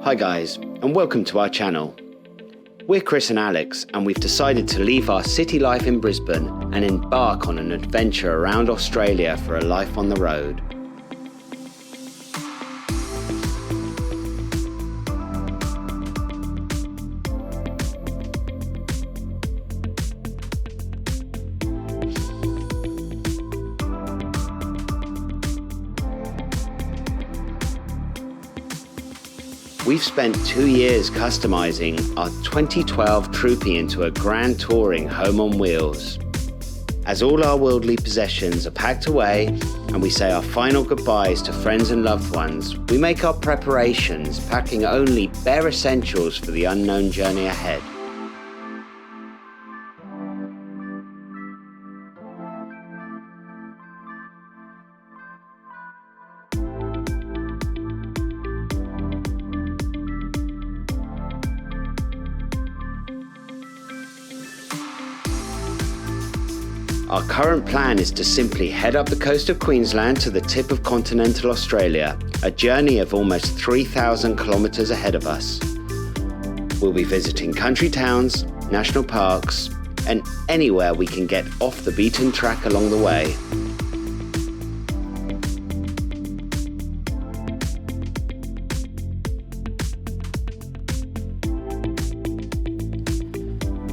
Hi guys, and welcome to our channel. We're Chris and Alex, and we've decided to leave our city life in Brisbane and embark on an adventure around Australia for a life on the road. We've spent 2 years customising our 2012 Troopy into a grand touring home on wheels. As all our worldly possessions are packed away and we say our final goodbyes to friends and loved ones, we make our preparations, packing only bare essentials for the unknown journey ahead. Our current plan is to simply head up the coast of Queensland to the tip of continental Australia, a journey of almost 3,000 kilometres ahead of us. We'll be visiting country towns, national parks, and anywhere we can get off the beaten track along the way.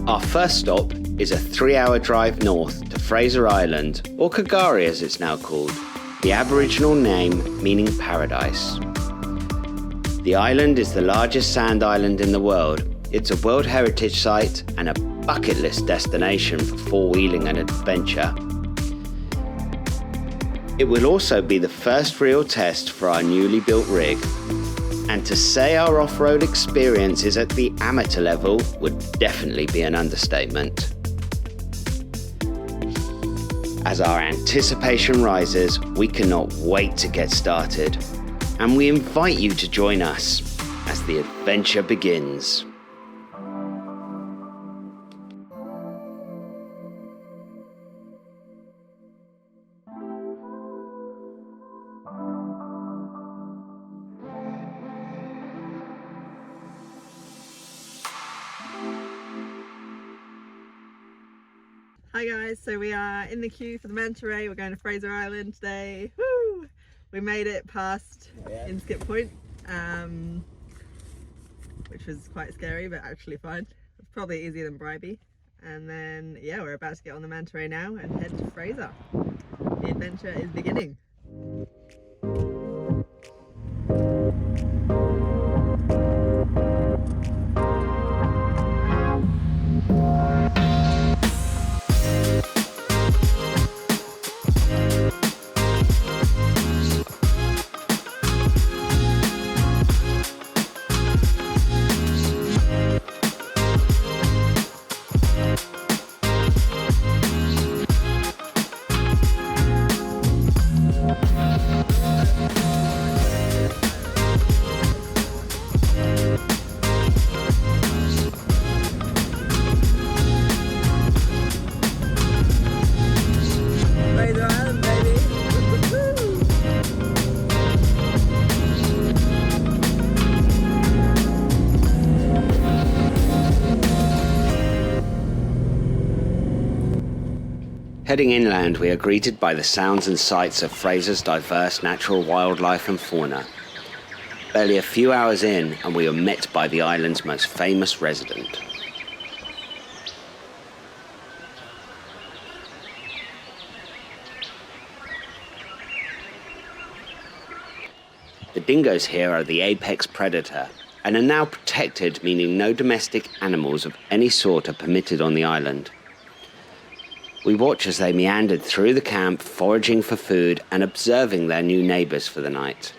Our first stop is a 3-hour drive north to Fraser Island, or K'gari as it's now called, the Aboriginal name meaning paradise. The island is the largest sand island in the world. It's a World Heritage Site and a bucket list destination for four-wheeling and adventure. It will also be the first real test for our newly built rig. And to say our off-road experience is at the amateur level would definitely be an understatement. As our anticipation rises, we cannot wait to get started, and we invite you to join us as the adventure begins. Hi guys, so we are in the queue for the manta ray. We're going to Fraser Island today. Woo! We made it past Inskip Point, which was quite scary but actually fun. It's probably easier than Bribey. And then yeah, we're about to get on the manta ray now and head to Fraser. The adventure is beginning. Heading inland, we are greeted by the sounds and sights of Fraser's diverse natural wildlife and fauna. Barely a few hours in, and we are met by the island's most famous resident. The dingoes here are the apex predator, and are now protected, meaning no domestic animals of any sort are permitted on the island. We watch as they meandered through the camp, foraging for food and observing their new neighbours for the night.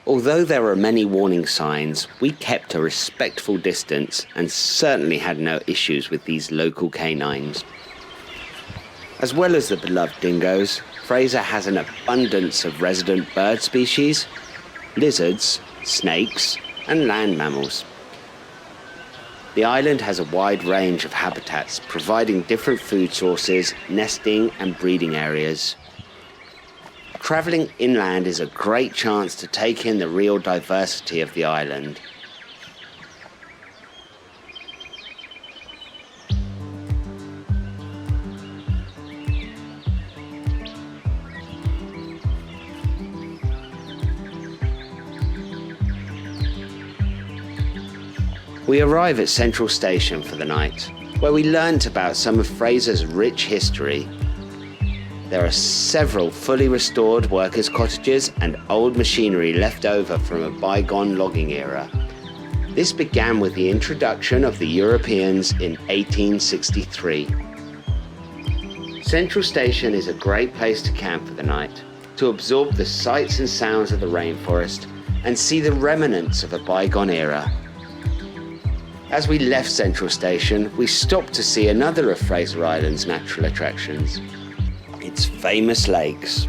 Although there were many warning signs, we kept a respectful distance and certainly had no issues with these local canines. As well as the beloved dingoes, Fraser has an abundance of resident bird species, lizards, snakes and land mammals. The island has a wide range of habitats, providing different food sources, nesting and breeding areas. Travelling inland is a great chance to take in the real diversity of the island. We arrive at Central Station for the night, where we learnt about some of Fraser's rich history. There are several fully restored workers' cottages and old machinery left over from a bygone logging era. This began with the introduction of the Europeans in 1863. Central Station is a great place to camp for the night, to absorb the sights and sounds of the rainforest and see the remnants of a bygone era. As we left Central Station, we stopped to see another of Fraser Island's natural attractions, its famous lakes.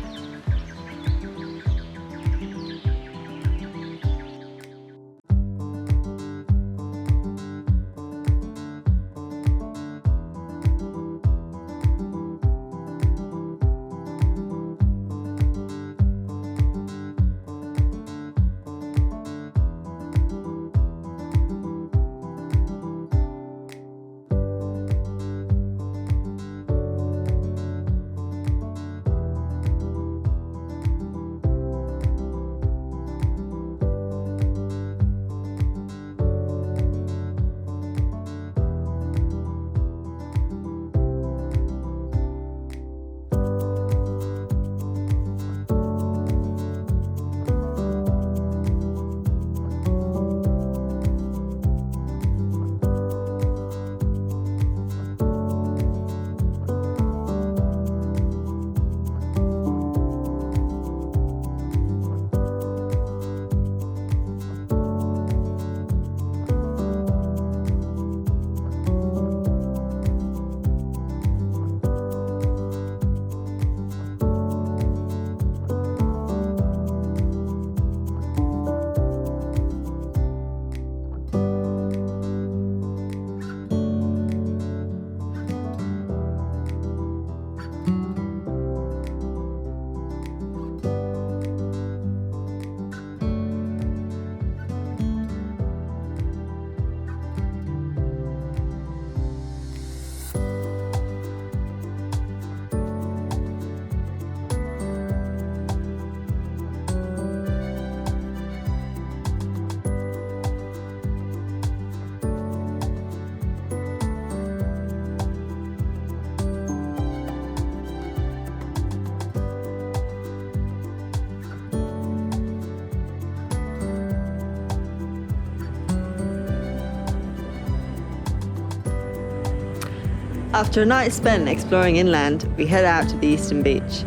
After a night spent exploring inland, we head out to the eastern beach.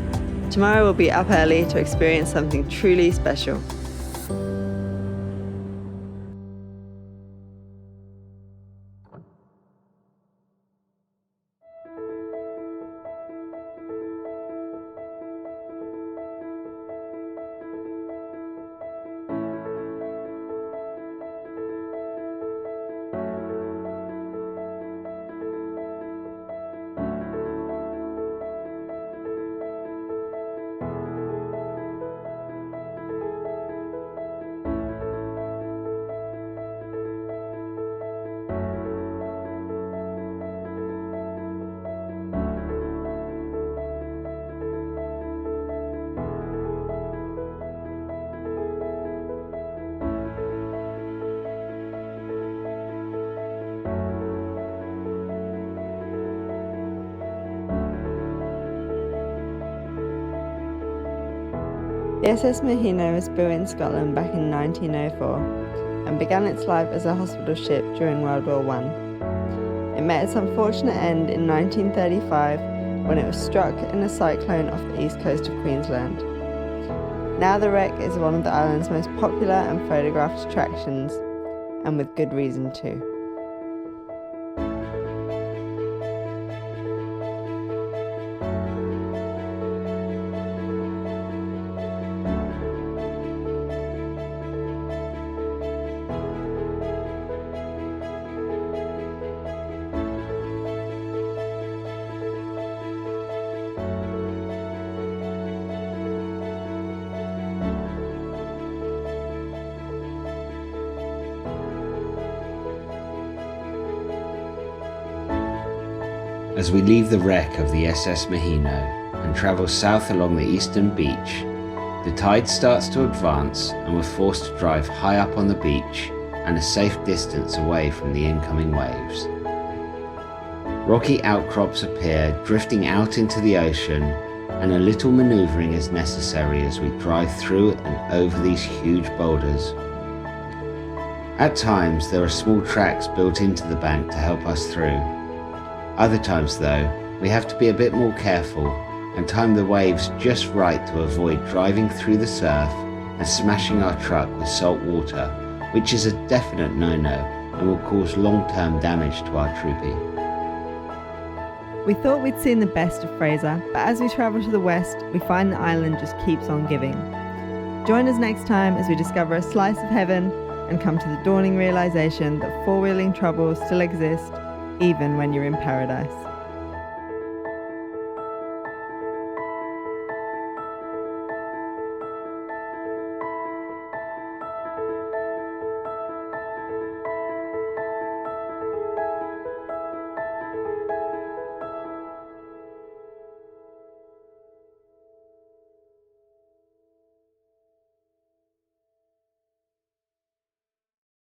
Tomorrow we'll be up early to experience something truly special. The SS Mahina was built in Scotland back in 1904 and began its life as a hospital ship during World War I. It met its unfortunate end in 1935 when it was struck in a cyclone off the east coast of Queensland. Now the wreck is one of the island's most popular and photographed attractions, and with good reason too. As we leave the wreck of the SS Mahino and travel south along the eastern beach, the tide starts to advance and we're forced to drive high up on the beach and a safe distance away from the incoming waves. Rocky outcrops appear, drifting out into the ocean, and a little manoeuvring is necessary as we drive through and over these huge boulders. At times there are small tracks built into the bank to help us through. Other times though, we have to be a bit more careful and time the waves just right to avoid driving through the surf and smashing our truck with salt water, which is a definite no-no and will cause long-term damage to our troopy. We thought we'd seen the best of Fraser, but as we travel to the west, we find the island just keeps on giving. Join us next time as we discover a slice of heaven and come to the dawning realization that four-wheeling troubles still exist, even when you're in paradise.